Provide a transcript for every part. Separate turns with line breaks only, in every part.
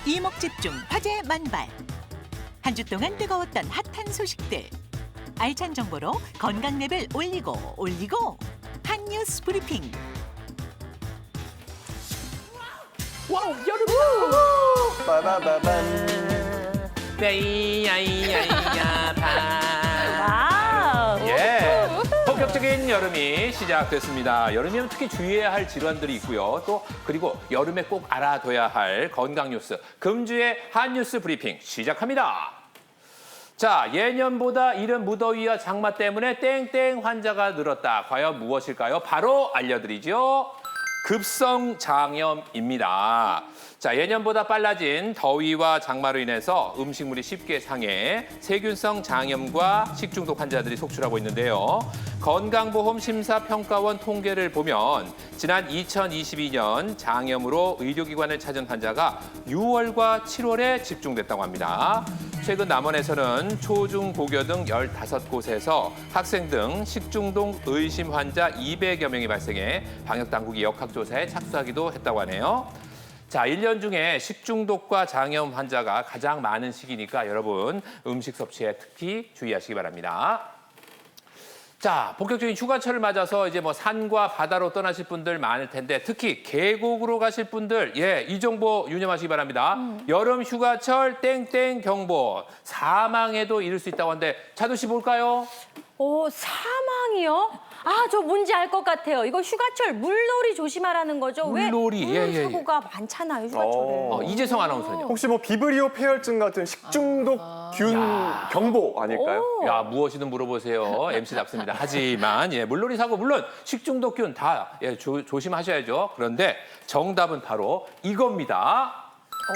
이목집중 화제 만발. 한 주 동안 뜨거웠던 핫한 소식들. 알찬 정보로 건강 레벨 올리고 핫뉴스 브리핑.
와우, 여름이다!
빠바바밤.
야이야이야이야
와우.
예, 본격적인 여름이 시작됐습니다. 여름이면 특히 주의해야 할 질환들이 있고요. 또 그리고 여름에 꼭 알아둬야 할 건강 뉴스. 금주의 핫뉴스 브리핑 시작합니다. 자, 예년보다 이른 무더위와 장마 때문에 땡땡 환자가 늘었다. 과연 무엇일까요? 바로 알려드리죠. 급성장염입니다. 자, 예년보다 빨라진 더위와 장마로 인해서 음식물이 쉽게 상해 세균성 장염과 식중독 환자들이 속출하고 있는데요. 건강보험 심사평가원 통계를 보면 지난 2022년 장염으로 의료기관을 찾은 환자가 6월과 7월에 집중됐다고 합니다. 최근 남원에서는 초중 고교 등 15곳에서 학생 등 식중독 의심 환자 200여 명이 발생해 방역당국이 역학조사에 착수하기도 했다고 하네요. 자, 1년 중에 식중독과 장염 환자가 가장 많은 시기니까 여러분 음식 섭취에 특히 주의하시기 바랍니다. 자, 본격적인 휴가철을 맞아서 이제 뭐 산과 바다로 떠나실 분들 많을 텐데 특히 계곡으로 가실 분들 이 정보 유념하시기 바랍니다. 여름 휴가철 땡땡 경보 사망에도 이를 수 있다고 하는데 차도 씨 뭘까요?
사망이요? 아, 저 뭔지 알 것 같아요. 이거 휴가철 물놀이 조심하라는 거죠.
물놀이,
왜?
예.
사고가 많잖아요, 휴가철에.
이재성 아나운서는요.
혹시 뭐 비브리오 폐혈증 같은 식중독 균 경보 아닐까요?
야, 무엇이든 물어보세요. MC답습니다. 하지만 물놀이 사고 물론 식중독균 다 조심하셔야죠. 그런데 정답은 바로 이겁니다.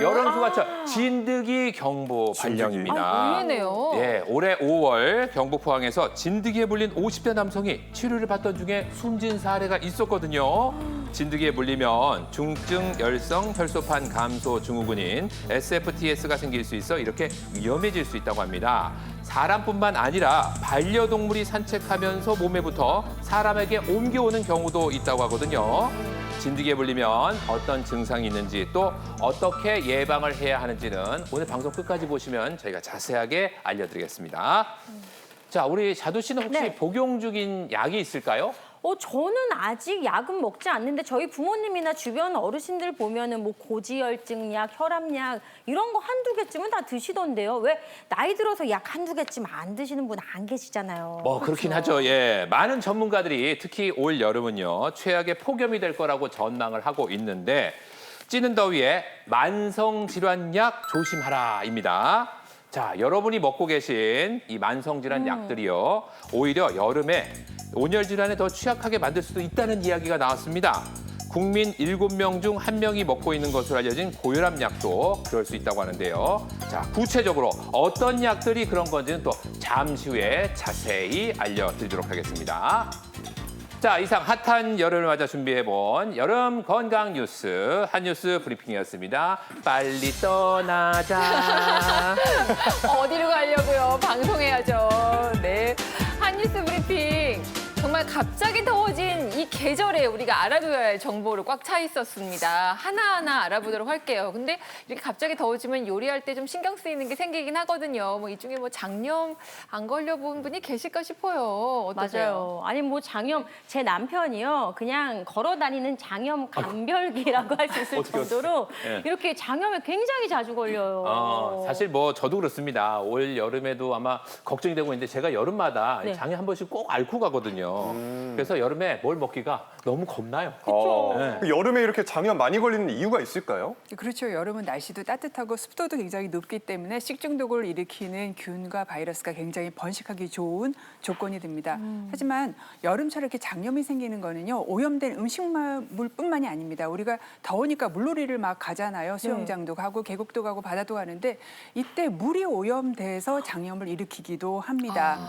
여름 휴가철 진드기 경보 발령입니다.
의외네요.
예, 올해 5월 경북 포항에서 진드기에 물린 50대 남성이 치료를 받던 중에 숨진 사례가 있었거든요. 진드기에 물리면 중증 열성 혈소판 감소 증후군인 SFTS가 생길 수 있어 이렇게 위험해질 수 있다고 합니다. 사람뿐만 아니라 반려동물이 산책하면서 몸에 붙어 사람에게 옮겨오는 경우도 있다고 하거든요. 진드기에 물리면 어떤 증상이 있는지 또 어떻게 예방을 해야 하는지는 오늘 방송 끝까지 보시면 저희가 자세하게 알려드리겠습니다. 자, 우리 자두 씨는 혹시
네.
복용 중인 약이 있을까요?
저는 아직 약은 먹지 않는데 저희 부모님이나 주변 어르신들 보면은 뭐 고지혈증 약, 혈압약 이런 거 한두 개쯤은 다 드시던데요. 왜 나이 들어서 약 한두 개쯤 안 드시는 분 안 계시잖아요.
그렇긴 하죠. 예, 많은 전문가들이 특히 올 여름은요 최악의 폭염이 될 거라고 전망을 하고 있는데 찌는 더위에 만성 질환약 조심하라입니다. 자, 여러분이 먹고 계신 이 만성 질환 약들이요 오히려 여름에 온열 질환에 더 취약하게 만들 수도 있다는 이야기가 나왔습니다. 국민 7명 중 1명이 먹고 있는 것으로 알려진 고혈압 약도 그럴 수 있다고 하는데요. 자, 구체적으로 어떤 약들이 그런 건지는 또 잠시 후에 자세히 알려드리도록 하겠습니다. 자, 이상 핫한 여름을 맞아 준비해본 여름 건강 뉴스 핫뉴스 브리핑이었습니다. 빨리 떠나자.
어디로 가려고요? 방송해야죠. 네. 핫뉴스 브리핑. 정말 갑자기 더워진 이 계절에 우리가 알아둬야 할 정보로 꽉 차 있었습니다. 하나하나 알아보도록 할게요. 근데 이렇게 갑자기 더워지면 요리할 때 좀 신경 쓰이는 게 생기긴 하거든요. 이 중에 장염 안 걸려본 분이 계실까 싶어요. 어떠세요?
맞아요. 아니 뭐 장염 제 남편이요 그냥 걸어다니는 장염 감별기라고 할 수 있을
어떻게
정도로
예.
이렇게 장염에 굉장히 자주 걸려요.
사실 저도 그렇습니다. 올 여름에도 아마 걱정이 되고 있는데 제가 여름마다
네.
장에 한 번씩 꼭 앓고 가거든요. 그래서 여름에 뭘 먹기가 너무 겁나요. 네.
여름에 이렇게 장염 많이 걸리는 이유가 있을까요?
그렇죠. 여름은 날씨도 따뜻하고 습도도 굉장히 높기 때문에 식중독을 일으키는 균과 바이러스가 굉장히 번식하기 좋은 조건이 됩니다. 하지만 여름철에 이렇게 장염이 생기는 거는요. 오염된 음식물뿐만이 아닙니다. 우리가 더우니까 물놀이를 막 가잖아요. 수영장도 가고 계곡도 가고 바다도 가는데 이때 물이 오염돼서 장염을 일으키기도 합니다.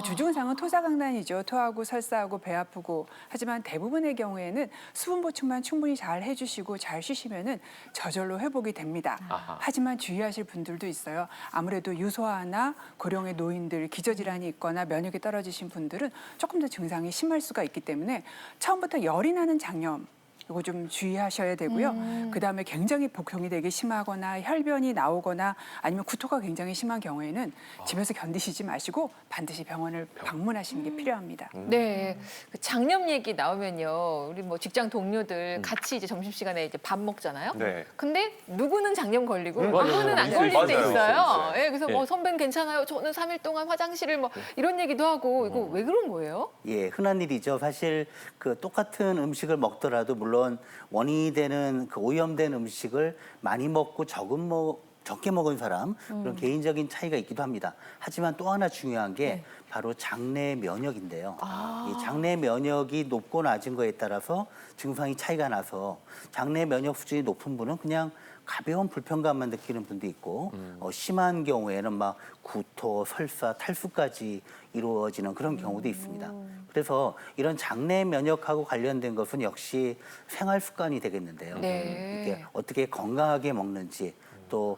주증상은 토사강난이죠. 토하고 설사하고 배 아프고 하지만 대부분의 경우에는 수분 보충만 충분히 잘 해주시고 잘 쉬시면은 저절로 회복이 됩니다. 하지만 주의하실 분들도 있어요. 아무래도 유소아나 고령의 노인들, 기저질환이 있거나 면역이 떨어지신 분들은 조금 더 증상이 심할 수가 있기 때문에 처음부터 열이 나는 장염 이거 좀 주의하셔야 되고요. 그다음에 굉장히 복통이 되게 심하거나 혈변이 나오거나 아니면 구토가 굉장히 심한 경우에는 집에서 견디시지 마시고 반드시 병원을 방문하시는 게 필요합니다.
네, 그 장염 얘기 나오면요, 우리 뭐 직장 동료들 같이 이제 점심시간에 이제 밥 먹잖아요.
네.
근데 누구는 장염 걸리고
맞아요.
누구는 안
있어요,
걸릴 때
있어요.
있어요.
있어요.
예, 그래서 뭐
예.
선배는 괜찮아요. 저는 3일 동안 화장실을 뭐 이런 얘기도 하고 이거 왜 그런 거예요?
예, 흔한 일이죠. 사실 그 똑같은 음식을 먹더라도 물론 원인이 되는 그 오염된 음식을 많이 먹고 적게 먹은 사람 그런 개인적인 차이가 있기도 합니다. 하지만 또 하나 중요한 게 바로 장내 면역인데요. 이 장내 면역이 높고 낮은 거에 따라서 증상이 차이가 나서 장내 면역 수준이 높은 분은 그냥 가벼운 불편감만 느끼는 분도 있고 심한 경우에는 막 구토, 설사, 탈수까지 이루어지는 그런 경우도 있습니다. 그래서 이런 장내 면역하고 관련된 것은 역시 생활 습관이 되겠는데요.
네.
이게 어떻게 건강하게 먹는지 또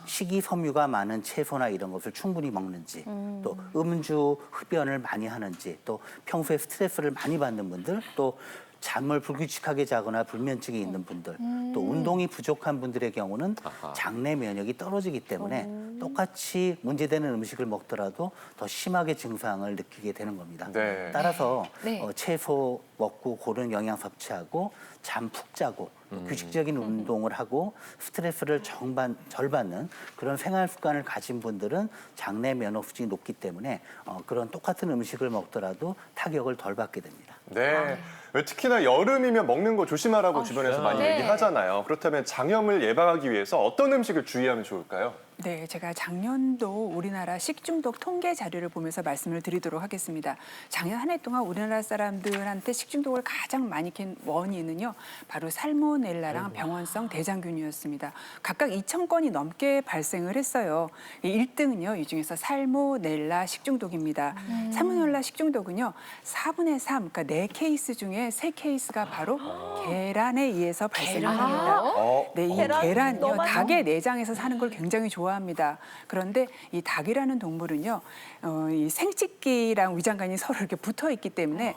식이섬유가 많은 채소나 이런 것을 충분히 먹는지 또 음주, 흡연을 많이 하는지 또 평소에 스트레스를 많이 받는 분들 또 잠을 불규칙하게 자거나 불면증이 있는 분들 또 운동이 부족한 분들의 경우는 장내 면역이 떨어지기 때문에 똑같이 문제되는 음식을 먹더라도 더 심하게 증상을 느끼게 되는 겁니다.
네.
따라서
네.
채소 먹고 고른 영양 섭취하고 잠 푹 자고 규칙적인 운동을 하고 스트레스를 덜 받는 그런 생활 습관을 가진 분들은 장내 면역 수준이 높기 때문에 그런 똑같은 음식을 먹더라도 타격을 덜 받게 됩니다.
네. 특히나 여름이면 먹는 거 조심하라고 주변에서 많이
네.
얘기하잖아요. 그렇다면 장염을 예방하기 위해서 어떤 음식을 주의하면 좋을까요?
네, 제가 작년도 우리나라 식중독 통계 자료를 보면서 말씀을 드리도록 하겠습니다. 작년 한 해 동안 우리나라 사람들한테 식중독을 가장 많이 킨 원인은요, 바로 살모넬라랑 병원성 대장균이었습니다. 각각 2,000건이 넘게 발생을 했어요. 1등은요, 이 중에서 살모넬라 식중독입니다. 살모넬라 식중독은요, 4분의 3, 그러니까 4케이스 중에 3케이스가 바로 계란에 의해서 발생을 합니다. 네, 이 계란요, 닭의 내장에서 사는 걸 굉장히 좋아합니다. 그런데 이 닭이라는 동물은요, 이 생식기랑 위장관이 서로 이렇게 붙어 있기 때문에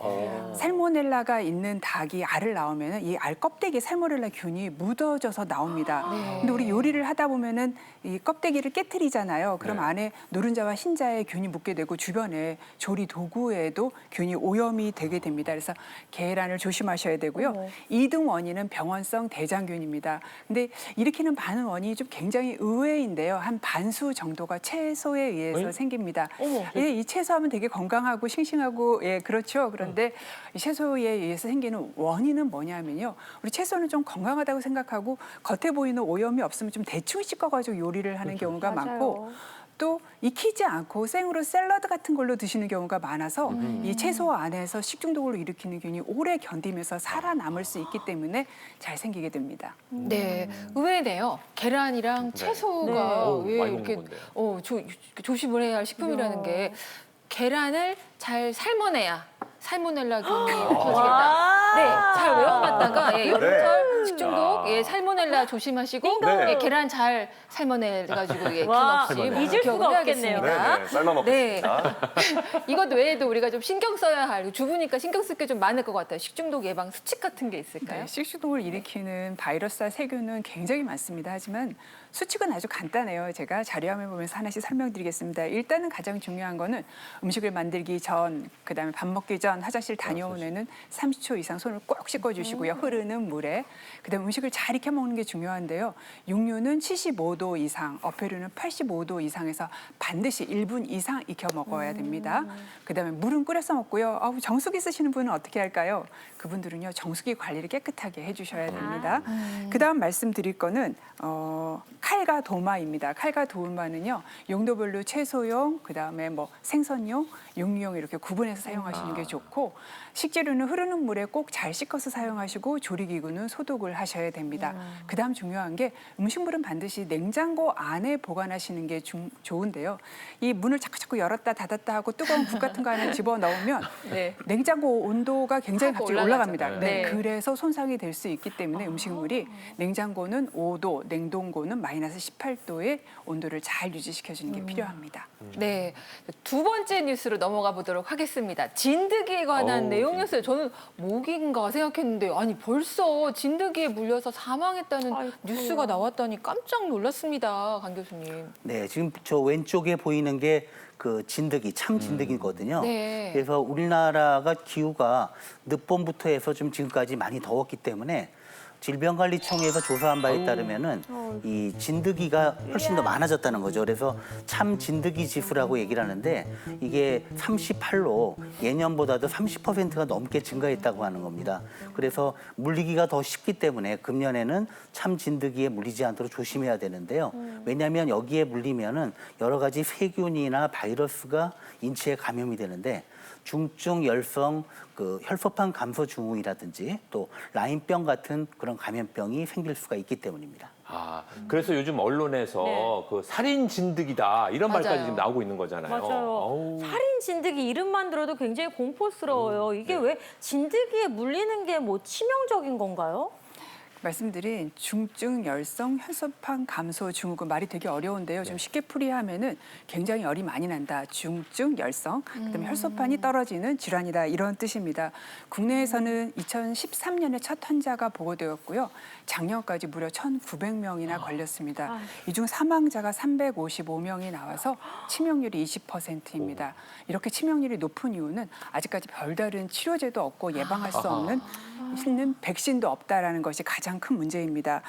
살모넬라가 있는 닭이 알을 낳으면 이 알 껍데기에 살모넬라 균이 묻어져서 나옵니다. 근데 우리 요리를 하다 보면은 이 껍데기를 깨트리잖아요. 그럼 안에 노른자와 흰자에 균이 묻게 되고 주변에 조리 도구에도 균이 오염이 되게 됩니다. 그래서 계란을 조심하셔야 되고요. 2등 원인은 병원성 대장균입니다. 근데 일으키는 많은 원인이 좀 굉장히 의외인데요. 한 반수 정도가 채소에 의해서 생깁니다. 예, 이 채소하면 되게 건강하고 싱싱하고 예, 그렇죠. 그런데 이 채소에 의해서 생기는 원인은 뭐냐면요. 우리 채소는 좀 건강하다고 생각하고 겉에 보이는 오염이 없으면 좀 대충 씻어가지고 요리를 하는 경우가 많고 또 익히지 않고 생으로 샐러드 같은 걸로 드시는 경우가 많아서 이 채소 안에서 식중독을 일으키는 균이 오래 견디면서 살아남을 수 있기 때문에 잘 생기게 됩니다.
네, 의외네요. 계란이랑 채소가 왜
많이
이렇게
먹는 건데요.
조심을 해야 할 식품이라는 게 계란을 잘 삶아내야 살모넬라 균이 없어지겠다. 네, 잘 외워놨다가 여름철 식중독, 살모넬라 조심하시고
네.
계란 잘 삶아내가지고 균
와,
없이
잊을
기억을
수가
해야겠습니다.
없겠네요.
네, 삶아 먹겠습니다.
이것 외에도 우리가 좀 신경 써야 할, 주부니까 신경 쓸 게 좀 많을 것 같아요. 식중독 예방 수칙 같은 게 있을까요?
네, 식중독을 일으키는 바이러스와 세균은 굉장히 많습니다. 하지만 수칙은 아주 간단해요. 제가 자료화면 보면서 하나씩 설명드리겠습니다. 일단은 가장 중요한 거는 음식을 만들기 전, 그다음에 밥 먹기 전 화장실 다녀온 후에는 30초 이상 손을 꼭 씻어주시고요. 흐르는 물에. 그다음에 음식을 잘 익혀 먹는 게 중요한데요. 육류는 75도 이상, 어패류는 85도 이상에서 반드시 1분 이상 익혀 먹어야 됩니다. 그다음에 물은 끓여서 먹고요. 정수기 쓰시는 분은 어떻게 할까요? 그분들은요, 정수기 관리를 깨끗하게 해주셔야 됩니다. 그다음 말씀드릴 거는 칼과 도마입니다. 칼과 도마는요, 용도별로 채소용, 그다음에 뭐 생선용, 육류용 이렇게 구분해서 사용하시는 게 좋고, 식재료는 흐르는 물에 꼭 잘 씻어서 사용하시고 조리기구는 소독을 하셔야 됩니다. 그다음 중요한 게 음식물은 반드시 냉장고 안에 보관하시는 게 좋은데요. 이 문을 자꾸 열었다 닫았다 하고 뜨거운 국 같은 거 안에 집어넣으면 냉장고 온도가 굉장히 갑자기 올라갑니다.
올라가죠. 네.
그래서 손상이 될 수 있기 때문에 음식물이 냉장고는 5도, 냉동고는 마이너스 18도의 온도를 잘 유지시켜주는 게 필요합니다.
네, 두 번째 뉴스로 넘어가 보도록 하겠습니다. 진드기에 관한 내용이었어요. 저는 모기인가 생각했는데 아니 벌써 진드기에 물려서 사망했다는 뉴스가 나왔다니 깜짝 놀랐습니다, 강 교수님.
네, 지금 저 왼쪽에 보이는 게 그 진드기, 참 진드기거든요.
네.
그래서 우리나라가 기후가 늦봄부터 해서 좀 지금까지 많이 더웠기 때문에 질병관리청에서 조사한 바에 따르면은 이 진드기가 훨씬 더 많아졌다는 거죠. 그래서 참 진드기 지수라고 얘기를 하는데 이게 38로 예년보다도 30%가 넘게 증가했다고 하는 겁니다. 그래서 물리기가 더 쉽기 때문에 금년에는 참 진드기에 물리지 않도록 조심해야 되는데요. 왜냐하면 여기에 물리면은 여러 가지 세균이나 바이러스가 인체에 감염이 되는데 중증 열성 그 혈소판 감소 증후군이라든지 또 라임병 같은 그런 감염병이 생길 수가 있기 때문입니다.
아, 그래서 요즘 언론에서
네.
그 살인 진드기다 이런
맞아요.
말까지 지금 나오고 있는 거잖아요.
맞아요.
어우.
살인 진드기 이름만 들어도 굉장히 공포스러워요. 이게 왜 진드기에 물리는 게 뭐 치명적인 건가요?
말씀드린 중증 열성 혈소판 감소 증후군 말이 되게 어려운데요. 좀 쉽게 풀이하면은 굉장히 열이 많이 난다. 중증 열성, 그다음에 혈소판이 떨어지는 질환이다 이런 뜻입니다. 국내에서는 2013년에 첫 환자가 보고되었고요. 작년까지 무려 1,900명이나 걸렸습니다. 이 중 사망자가 355명이 나와서 치명률이 20%입니다. 이렇게 치명률이 높은 이유는 아직까지 별다른 치료제도 없고 예방할 수 없는 백신도 없다라는 것이 가장 큰 문제입니다.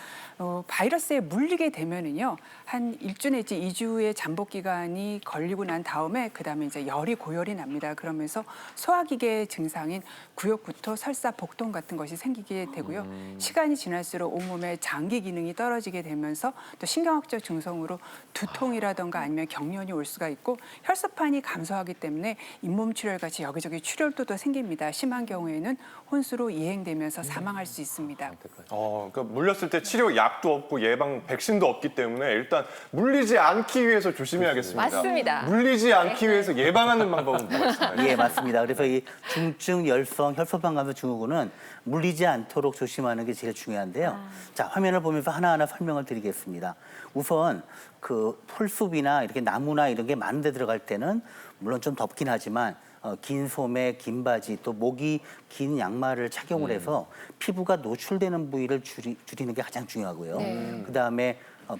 바이러스에 물리게 되면은요, 한 1주 내지 2주의 잠복 기간이 걸리고 난 다음에 그다음에 이제 열이 고열이 납니다. 그러면서 소화기계 증상인 구역구토, 설사, 복통 같은 것이 생기게 되고요. 시간이 지날수록 온몸의 장기 기능이 떨어지게 되면서 또 신경학적 증상으로 두통이라던가 아니면 경련이 올 수가 있고 혈소판이 감소하기 때문에 잇몸 출혈 같이 여기저기 출혈도 생깁니다. 심한 경우에는 혼수로 이행되면서 사망할 수 있습니다.
그러니까 물렸을 때 치료 약도 없고 예방 백신도 없기 때문에 일단 물리지 않기 위해서 조심해야겠습니다.
맞습니다.
물리지 않기 위해서 예방하는 방법은 뭐가 있을까요?
예, 맞습니다. 그래서 이 중증 열성 혈소판 감소 증후군은 물리지 않도록 조심하는 게 제일 중요한데요. 자, 화면을 보면서 하나하나 설명을 드리겠습니다. 우선 그 풀숲이나 이렇게 나무나 이런 게 많은 데 들어갈 때는 물론 좀 덥긴 하지만 긴 소매, 긴 바지, 또 목이 긴 양말을 착용을 해서 피부가 노출되는 부위를 줄이는 게 가장 중요하고요. 그다음에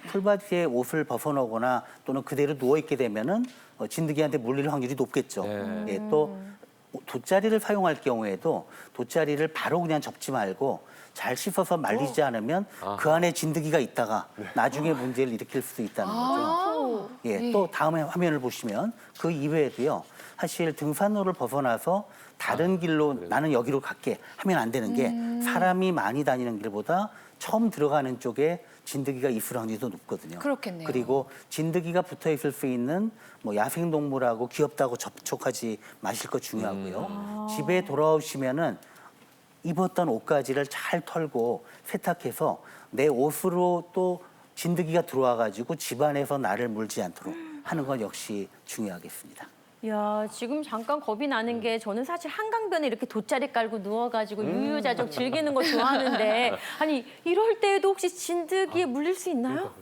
풀바지에 옷을 벗어나거나 또는 그대로 누워있게 되면은 진드기한테 물릴 확률이 높겠죠. 예, 또 돗자리를 사용할 경우에도 돗자리를 바로 그냥 접지 말고 잘 씻어서 말리지 않으면 그 안에 진드기가 있다가 나중에 문제를 일으킬 수도 있다는 거죠. 예, 또 다음에 화면을 보시면 그 이외에도요. 사실 등산로를 벗어나서 다른 길로 나는 여기로 갈게 하면 안 되는 게 사람이 많이 다니는 길보다 처음 들어가는 쪽에 진드기가 있을 확률이 더 높거든요.
그렇겠네요.
그리고 진드기가 붙어 있을 수 있는 뭐 야생동물하고 귀엽다고 접촉하지 마실 것 중요하고요. 집에 돌아오시면은 입었던 옷가지를 잘 털고 세탁해서 내 옷으로 또 진드기가 들어와가지고 집안에서 나를 물지 않도록 하는 건 역시 중요하겠습니다.
야, 지금 잠깐 겁이 나는 게 저는 사실 한강변에 이렇게 돗자리 깔고 누워가지고 유유자적 즐기는 거 좋아하는데 아니 이럴 때에도 혹시 진드기에 물릴 수 있나요?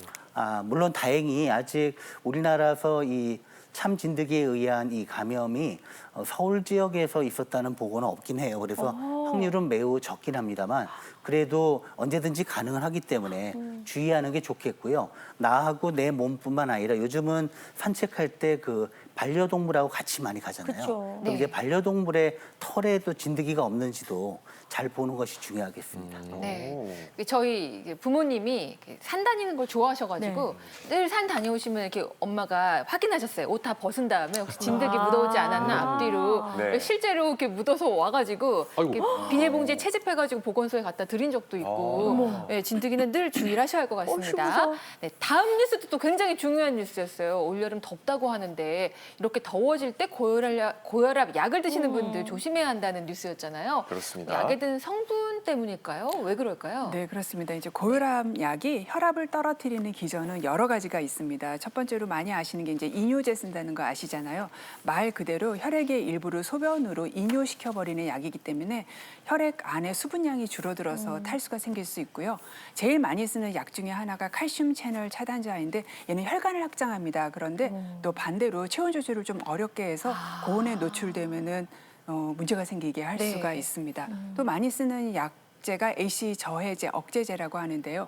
물론 다행히 아직 우리나라에서 이 참 진드기에 의한 이 감염이 서울 지역에서 있었다는 보고는 없긴 해요. 그래서 확률은 매우 적긴 합니다만 그래도 언제든지 가능은 하기 때문에 주의하는 게 좋겠고요. 나하고 내 몸뿐만 아니라 요즘은 산책할 때 그 반려동물하고 같이 많이 가잖아요.
그쵸.
그럼 이제 반려동물의 털에도 진드기가 없는지도 잘 보는 것이 중요하겠습니다.
네. 저희 이제 부모님이 산 다니는 걸 좋아하셔가지고 늘 산 다녀오시면 이렇게 엄마가 확인하셨어요. 옷 다 벗은 다음에 혹시 진드기 묻어오지 않았나 앞뒤로.
네.
실제로 이렇게 묻어서 와가지고 이렇게 비닐봉지에 채집해가지고 보건소에 갖다 드린 적도 있고. 네, 진드기는 늘 주의를 하셔야 할 것 같습니다. 네, 다음 뉴스도 또 굉장히 중요한 뉴스였어요. 올여름 덥다고 하는데 이렇게 더워질 때 고혈압 약을 드시는 분들 조심해야 한다는 뉴스였잖아요.
그렇습니다.
약에 든 성분 때문일까요? 왜 그럴까요?
네, 그렇습니다. 이제 고혈압 약이 혈압을 떨어뜨리는 기전은 여러 가지가 있습니다. 첫 번째로 많이 아시는 게 이제 이뇨제 쓴다는 거 아시잖아요. 말 그대로 혈액에 혈액의 일부를 소변으로 이뇨시켜버리는 약이기 때문에 혈액 안에 수분량이 줄어들어서 탈수가 생길 수 있고요. 제일 많이 쓰는 약 중에 하나가 칼슘 채널 차단제인데 얘는 혈관을 확장합니다. 그런데 또 반대로 체온 조절을 좀 어렵게 해서 고온에 노출되면은 문제가 생기게 할
네.
수가 있습니다. 또 많이 쓰는 약제가 AC 저해제, 억제제라고 하는데요.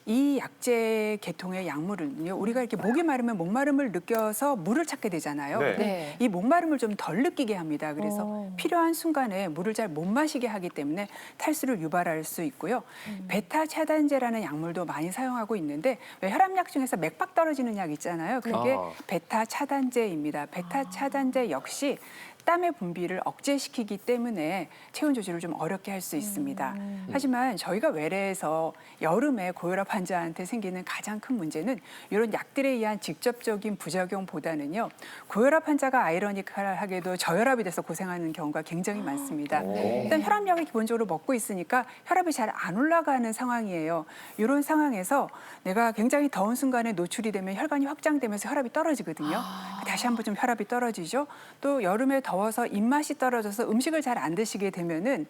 이 약제 계통의 약물은요, 우리가 이렇게 목이 마르면 목마름을 느껴서 물을 찾게 되잖아요.
네.
근데
네.
이 목마름을 좀 덜 느끼게 합니다. 그래서 필요한 순간에 물을 잘 못 마시게 하기 때문에 탈수를 유발할 수 있고요. 베타 차단제라는 약물도 많이 사용하고 있는데 왜 혈압약 중에서 맥박 떨어지는 약 있잖아요. 그게
아.
베타 차단제입니다. 베타 차단제 역시 땀의 분비를 억제시키기 때문에 체온 조절을 좀 어렵게 할 수 있습니다. 하지만 저희가 외래에서 여름에 고혈압 환자한테 생기는 가장 큰 문제는 이런 약들에 의한 직접적인 부작용보다는요. 고혈압 환자가 아이러니컬하게도 저혈압이 돼서 고생하는 경우가 굉장히 많습니다. 일단 혈압약을 기본적으로 먹고 있으니까 혈압이 잘 안 올라가는 상황이에요. 이런 상황에서 내가 굉장히 더운 순간에 노출이 되면 혈관이 확장되면서 혈압이 떨어지거든요. 다시 한번 좀 혈압이 떨어지죠. 또 여름에 더워서 입맛이 떨어져서 음식을 잘 안 드시게 되면은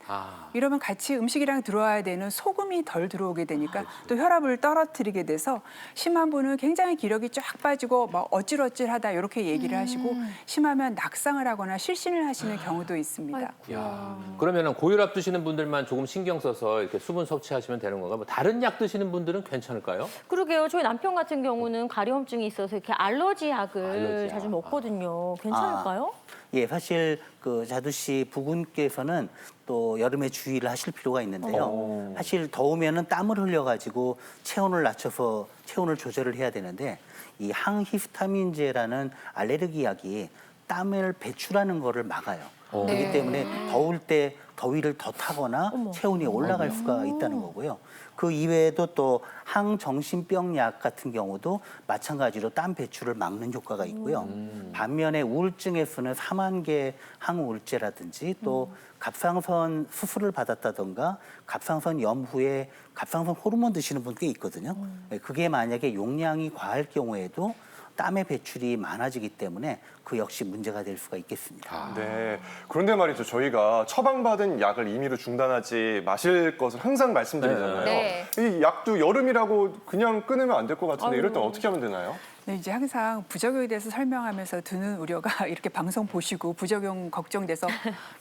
이러면 같이 음식이랑 들어와야 되는 소금이 덜 들어오게 되니까 또 혈압을 떨어뜨리게 돼서 심한 분은 굉장히 기력이 쫙 빠지고 막 어질어질하다 이렇게 얘기를 하시고 심하면 낙상을 하거나 실신을 하시는 경우도 있습니다.
야, 그러면은 고혈압 드시는 분들만 조금 신경 써서 이렇게 수분 섭취하시면 되는 건가? 뭐 다른 약 드시는 분들은 괜찮을까요?
그러게요. 저희 남편 같은 경우는 가려움증이 있어서 이렇게 알러지 약을
알러지
자주
약.
먹거든요. 괜찮을까요?
예, 사실 그 자두 씨 부군께서는 또 여름에 주의를 하실 필요가 있는데요. 사실 더우면은 땀을 흘려가지고 체온을 낮춰서 체온을 조절을 해야 되는데 이 항히스타민제라는 알레르기 약이 땀을 배출하는 거를 막아요. 그렇기 때문에 더울 때 더위를 더 타거나 체온이 올라갈 수가 있다는 거고요. 그 이외에도 또 항정신병 약 같은 경우도 마찬가지로 땀 배출을 막는 효과가 있고요. 반면에 우울증에서는 사만개 항우울제라든지 또 갑상선 수술을 받았다던가 갑상선 염후에 갑상선 호르몬 드시는 분 꽤 있거든요. 그게 만약에 용량이 과할 경우에도 땀의 배출이 많아지기 때문에 그 역시 문제가 될 수가 있겠습니다.
네. 그런데 말이죠. 저희가 처방받은 약을 임의로 중단하지 마실 것을 항상 말씀드리잖아요.
네.
이 약도 여름이라고 그냥 끊으면 안 될 것 같은데 이럴 땐 어떻게 하면 되나요?
네, 이제 항상 부작용에 대해서 설명하면서 드는 우려가 이렇게 방송 보시고 부작용 걱정돼서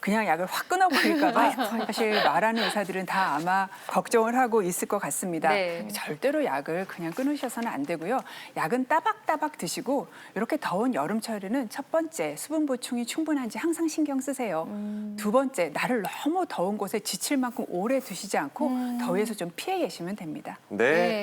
그냥 약을 확 끊어버릴까 봐 사실 말하는 의사들은 다 아마 걱정을 하고 있을 것 같습니다.
네.
절대로 약을 그냥 끊으셔서는 안 되고요. 약은 따박따박 드시고 이렇게 더운 여름철에는 첫 번째 수분 보충이 충분한지 항상 신경 쓰세요. 두 번째 날을 너무 더운 곳에 지칠 만큼 오래 두시지 않고 더위에서 좀 피해 계시면 됩니다.
네.